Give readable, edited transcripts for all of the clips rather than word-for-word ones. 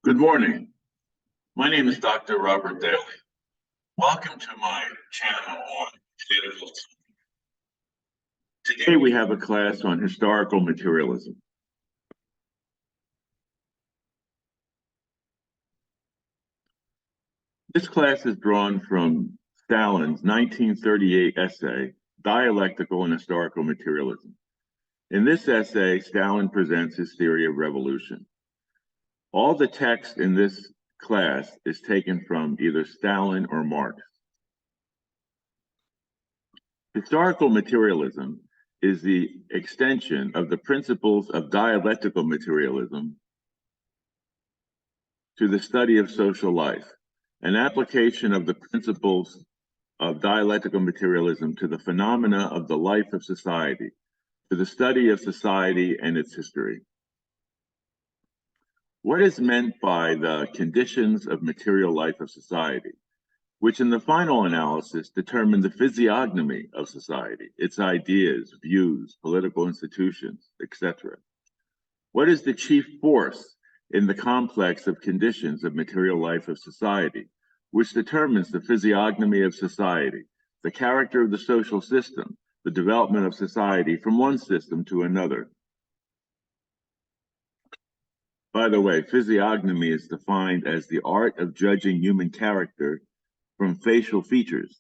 Good morning. My name is Dr. Robert Daly. Welcome to my channel on Dialectical. Today we have a class on historical materialism. This class is drawn from Stalin's 1938 essay, Dialectical and Historical Materialism. In this essay, Stalin presents his theory of revolution. All the text in this class is taken from either Stalin or Marx. Historical materialism is the extension of the principles of dialectical materialism to the study of social life, an application of the principles of dialectical materialism to the phenomena of the life of society, to the study of society and its history. What is meant by the conditions of material life of society, which in the final analysis determine the physiognomy of society, its ideas, views, political institutions, etc.? What is the chief force in the complex of conditions of material life of society, which determines the physiognomy of society, the character of the social system, the development of society from one system to another? By the way, physiognomy is defined as the art of judging human character from facial features.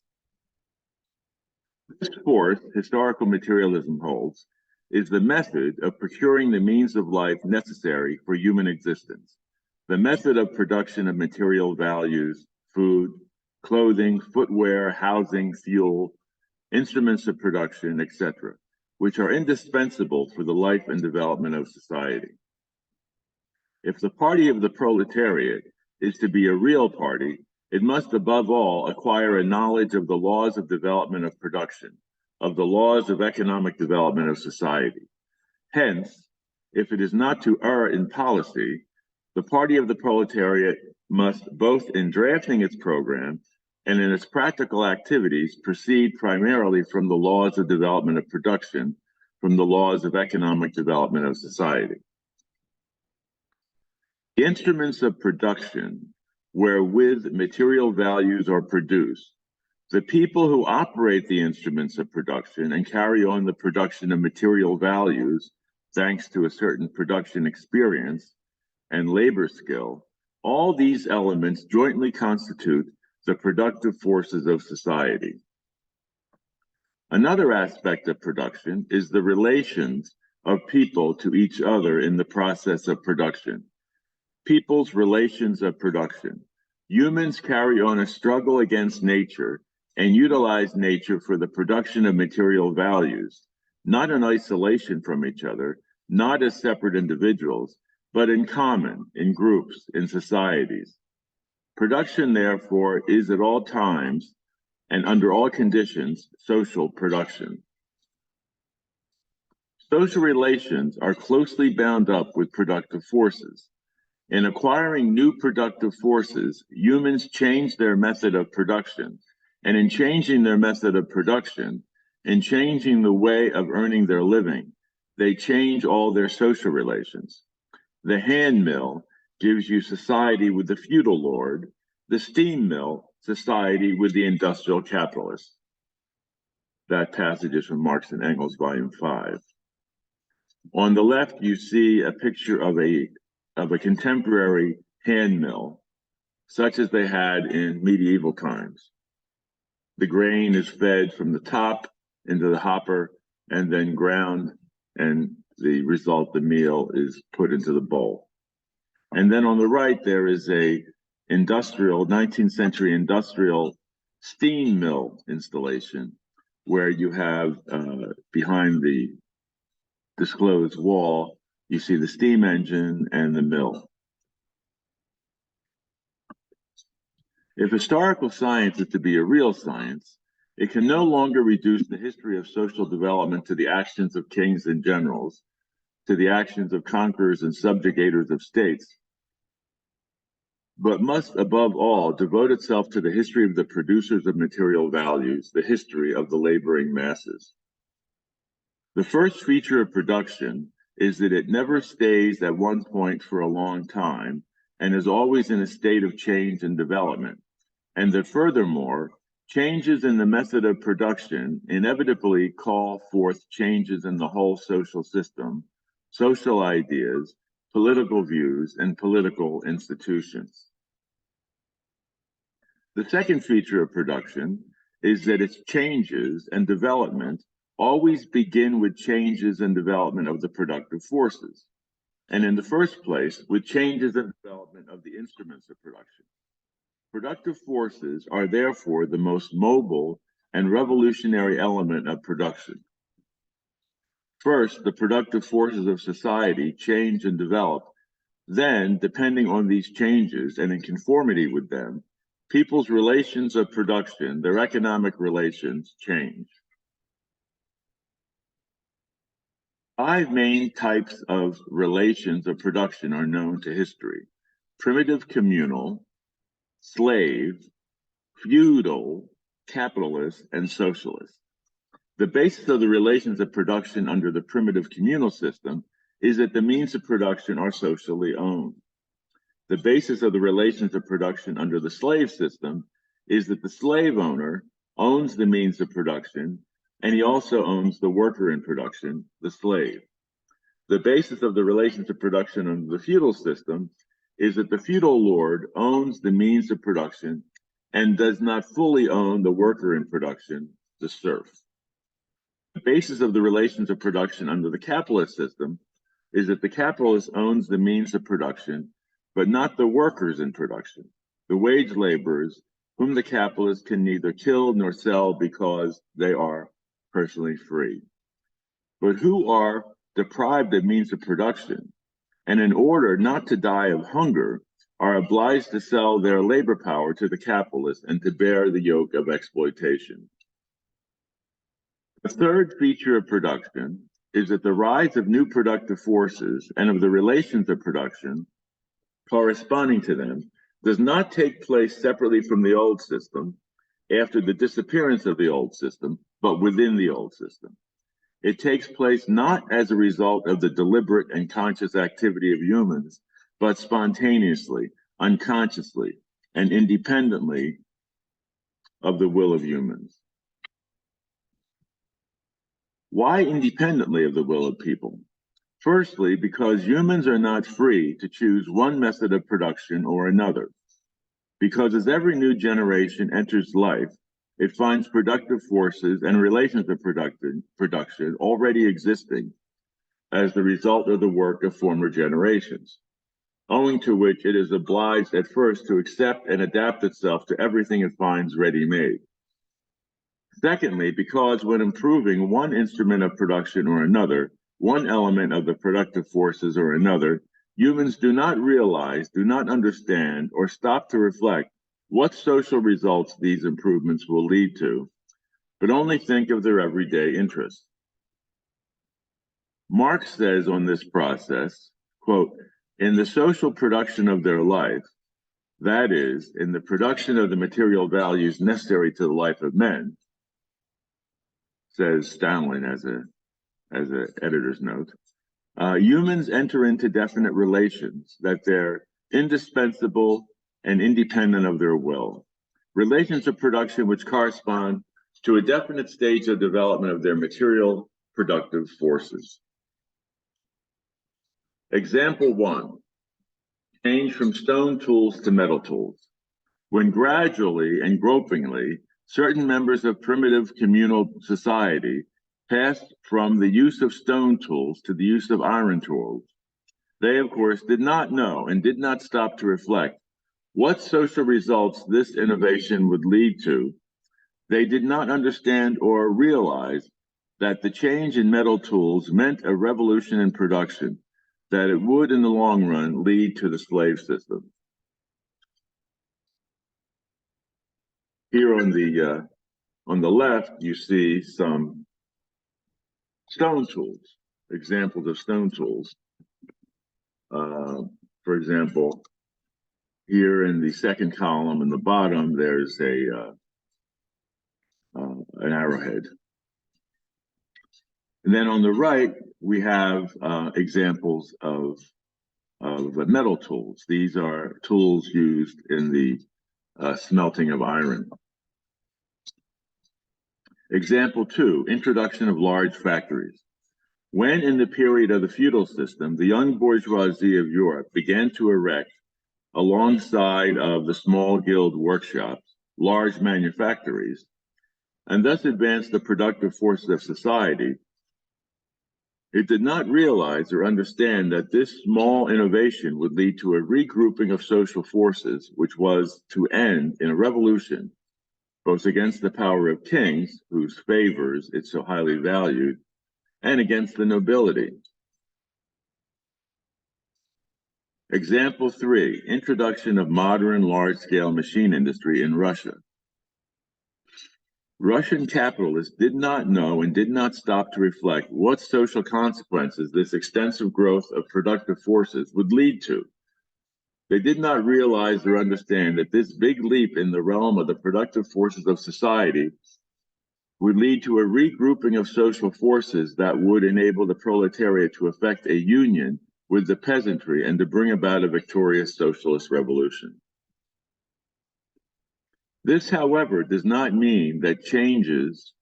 This force, historical materialism holds, is the method of procuring the means of life necessary for human existence, the method of production of material values, food, clothing, footwear, housing, fuel, instruments of production, etc., which are indispensable for the life and development of society. If the party of the proletariat is to be a real party, it must above all acquire a knowledge of the laws of development of production, of the laws of economic development of society. Hence, if it is not to err in policy, the party of the proletariat must, both in drafting its program and in its practical activities, proceed primarily from the laws of development of production, from the laws of economic development of society. The instruments of production wherewith material values are produced, the people who operate the instruments of production and carry on the production of material values, thanks to a certain production experience and labor skill, all these elements jointly constitute the productive forces of society. Another aspect of production is the relations of people to each other in the process of production. People's relations of production. Humans carry on a struggle against nature and utilize nature for the production of material values, not in isolation from each other, not as separate individuals, but in common, in groups, in societies. Production, therefore, is at all times and under all conditions social production. Social relations are closely bound up with productive forces. In acquiring new productive forces, humans change their method of production, and in changing their method of production, in changing the way of earning their living, they change all their social relations. The hand mill gives you society with the feudal lord, the steam mill, society with the industrial capitalist. That passage is from Marx and Engels, volume 5. On the left, you see a picture of a contemporary hand mill, such as they had in medieval times. The grain is fed from the top into the hopper and then ground, and the result, the meal, is put into the bowl. And then on the right, there is a 19th century industrial steam mill installation, where you have behind the disclosed wall, you see the steam engine and the mill. If historical science is to be a real science, it can no longer reduce the history of social development to the actions of kings and generals, to the actions of conquerors and subjugators of states, but must above all devote itself to the history of the producers of material values, the history of the laboring masses. The first feature of production is that it never stays at one point for a long time, and is always in a state of change and development, and that furthermore, changes in the method of production inevitably call forth changes in the whole social system, social ideas, political views, and political institutions. The second feature of production is that its changes and development always begin with changes and development of the productive forces, and in the first place, with changes and development of the instruments of production. Productive forces are therefore the most mobile and revolutionary element of production. First, the productive forces of society change and develop. Then, depending on these changes and in conformity with them, people's relations of production, their economic relations, change. 5 main types of relations of production are known to history: primitive communal, slave, feudal, capitalist, and socialist. The basis of the relations of production under the primitive communal system is that the means of production are socially owned. The basis of the relations of production under the slave system is that the slave owner owns the means of production, and he also owns the worker in production, the slave. The basis of the relations of production under the feudal system is that the feudal lord owns the means of production and does not fully own the worker in production, the serf. The basis of the relations of production under the capitalist system is that the capitalist owns the means of production, but not the workers in production, the wage laborers, whom the capitalist can neither kill nor sell because they are personally free, but who are deprived of means of production, and in order not to die of hunger, are obliged to sell their labor power to the capitalist and to bear the yoke of exploitation. The third feature of production is that the rise of new productive forces and of the relations of production corresponding to them does not take place separately from the old system after the disappearance of the old system, but within the old system. It takes place not as a result of the deliberate and conscious activity of humans, but spontaneously, unconsciously, and independently of the will of humans. Why independently of the will of people? Firstly, because humans are not free to choose one method of production or another. Because as every new generation enters life, it finds productive forces and relations of production already existing as the result of the work of former generations, owing to which it is obliged at first to accept and adapt itself to everything it finds ready-made. Secondly, because when improving one instrument of production or another, one element of the productive forces or another, humans do not realize, do not understand, or stop to reflect what social results these improvements will lead to, but only think of their everyday interests. Marx says on this process, quote, in the social production of their life, that is, in the production of the material values necessary to the life of men, says Stalin as an editor's note, humans enter into definite relations that they're indispensable and independent of their will. Relations of production which correspond to a definite stage of development of their material productive forces. Example 1, change from stone tools to metal tools. When gradually and gropingly, certain members of primitive communal society passed from the use of stone tools to the use of iron tools, they, of course, did not know and did not stop to reflect what social results this innovation would lead to. They did not understand or realize that the change in metal tools meant a revolution in production, that it would, in the long run, lead to the slave system. Here on the left, you see some stone tools, examples of stone tools. For example, here in the second column in the bottom, there's an arrowhead. And then on the right, we have examples of of metal tools. These are tools used in the smelting of iron. Example 2, introduction of large factories. When in the period of the feudal system, the young bourgeoisie of Europe began to erect, alongside of the small guild workshops, large manufactories, and thus advance the productive forces of society, it did not realize or understand that this small innovation would lead to a regrouping of social forces, which was to end in a revolution, both against the power of kings, whose favors it so highly valued, and against the nobility. Example 3, introduction of modern large-scale machine industry in Russia. Russian capitalists did not know and did not stop to reflect what social consequences this extensive growth of productive forces would lead to. They did not realize or understand that this big leap in the realm of the productive forces of society would lead to a regrouping of social forces that would enable the proletariat to effect a union with the peasantry and to bring about a victorious socialist revolution. This, however, does not mean that changes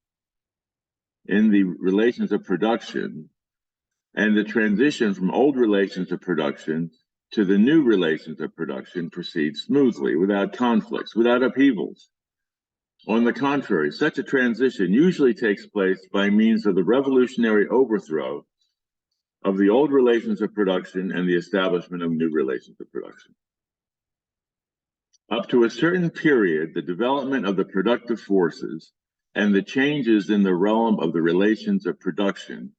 in the relations of production and the transition from old relations of production to the new relations of production proceeds smoothly, without conflicts, without upheavals. On the contrary, such a transition usually takes place by means of the revolutionary overthrow of the old relations of production and the establishment of new relations of production. Up to a certain period, the development of the productive forces and the changes in the realm of the relations of production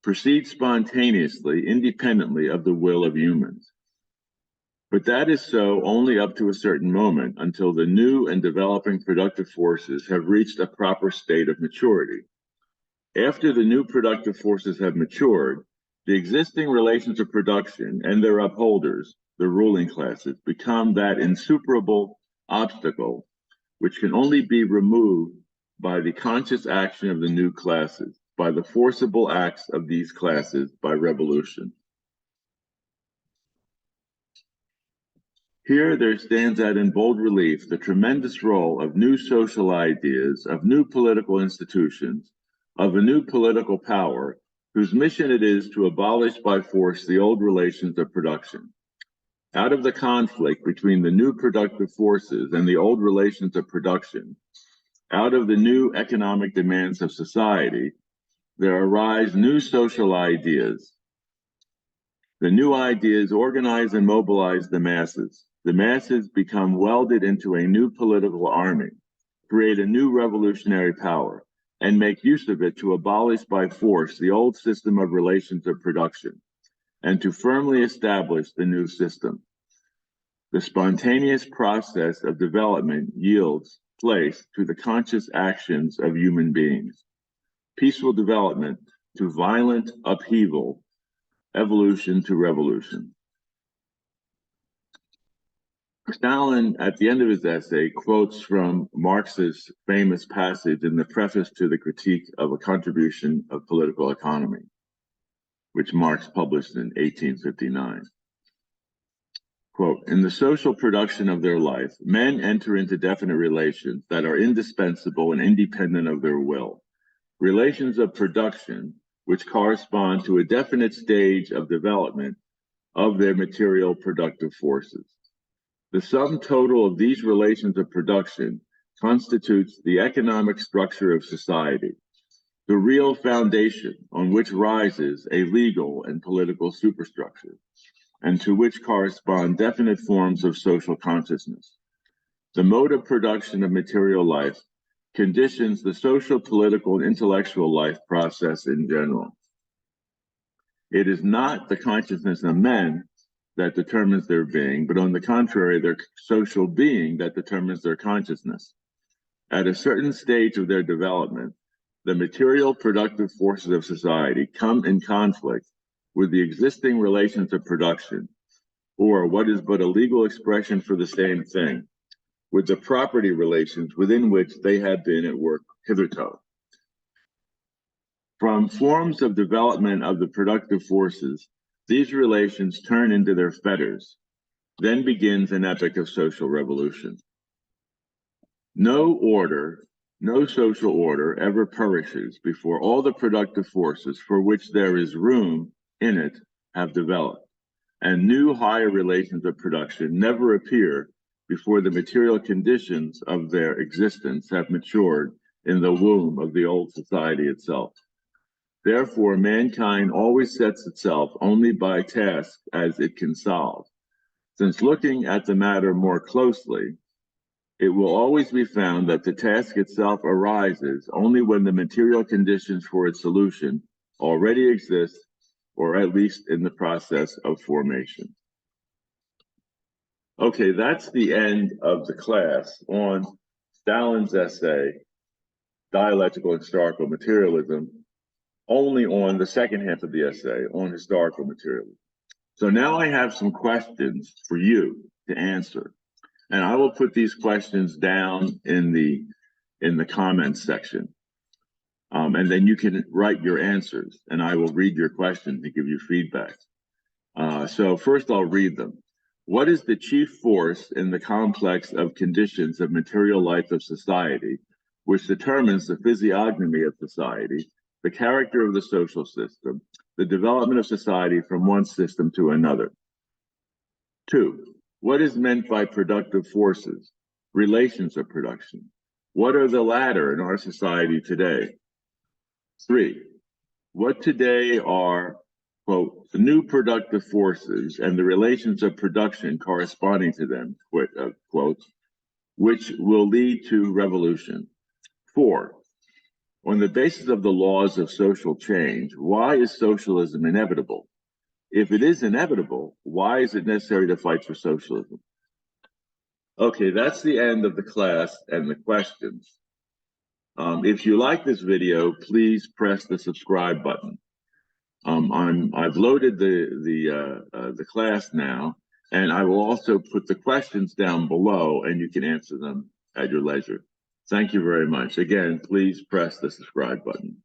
proceed spontaneously, independently of the will of humans. But that is so only up to a certain moment, until the new and developing productive forces have reached a proper state of maturity. After the new productive forces have matured, the existing relations of production and their upholders, the ruling classes, become that insuperable obstacle which can only be removed by the conscious action of the new classes, by the forcible acts of these classes, by revolution. Here there stands out in bold relief the tremendous role of new social ideas, of new political institutions, of a new political power, whose mission it is to abolish by force the old relations of production. Out of the conflict between the new productive forces and the old relations of production, out of the new economic demands of society, there arise new social ideas. The new ideas organize and mobilize the masses. The masses become welded into a new political army, create a new revolutionary power, and make use of it to abolish by force the old system of relations of production, and to firmly establish the new system. The spontaneous process of development yields place to the conscious actions of human beings. Peaceful development to violent upheaval, evolution to revolution. Stalin, at the end of his essay, quotes from Marx's famous passage in the preface to the Critique of a Contribution of Political Economy, which Marx published in 1859. Quote, in the social production of their life, men enter into definite relations that are indispensable and independent of their will. Relations of production, which correspond to a definite stage of development of their material productive forces. The sum total of these relations of production constitutes the economic structure of society, the real foundation on which rises a legal and political superstructure, and to which correspond definite forms of social consciousness. The mode of production of material life conditions the social, political, and intellectual life process in general. It is not the consciousness of men that determines their being, but on the contrary, their social being that determines their consciousness. At a certain stage of their development, the material productive forces of society come in conflict with the existing relations of production, or what is but a legal expression for the same thing, with the property relations within which they have been at work hitherto. From forms of development of the productive forces, These relations turn into their fetters. Then begins an epoch of social revolution. No order, no social order ever perishes before all the productive forces for which there is room in it have developed, and new higher relations of production never appear before the material conditions of their existence have matured in the womb of the old society itself. Therefore, mankind always sets itself only by tasks as it can solve. Since looking at the matter more closely, it will always be found that the task itself arises only when the material conditions for its solution already exist, or at least in the process of formation. Okay, that's the end of the class on Stalin's essay, Dialectical and Historical Materialism, only on the second half of the essay on historical materialism. So now I have some questions for you to answer. And I will put these questions down in the comments section. And then you can write your answers, and I will read your questions and give you feedback. So first I'll read them. What is the chief force in the complex of conditions of material life of society, which determines the physiognomy of society, the character of the social system, the development of society from one system to another? 2, what is meant by productive forces, relations of production? What are the latter in our society today? 3, what today are, quote, the new productive forces and the relations of production corresponding to them, quote, which will lead to revolution? 4, on the basis of the laws of social change, why is socialism inevitable? If it is inevitable, why is it necessary to fight for socialism? Okay, that's the end of the class and the questions. If you like this video, please press the subscribe button. I've loaded the class now, and I will also put the questions down below, and you can answer them at your leisure. Thank you very much. Again, please press the subscribe button.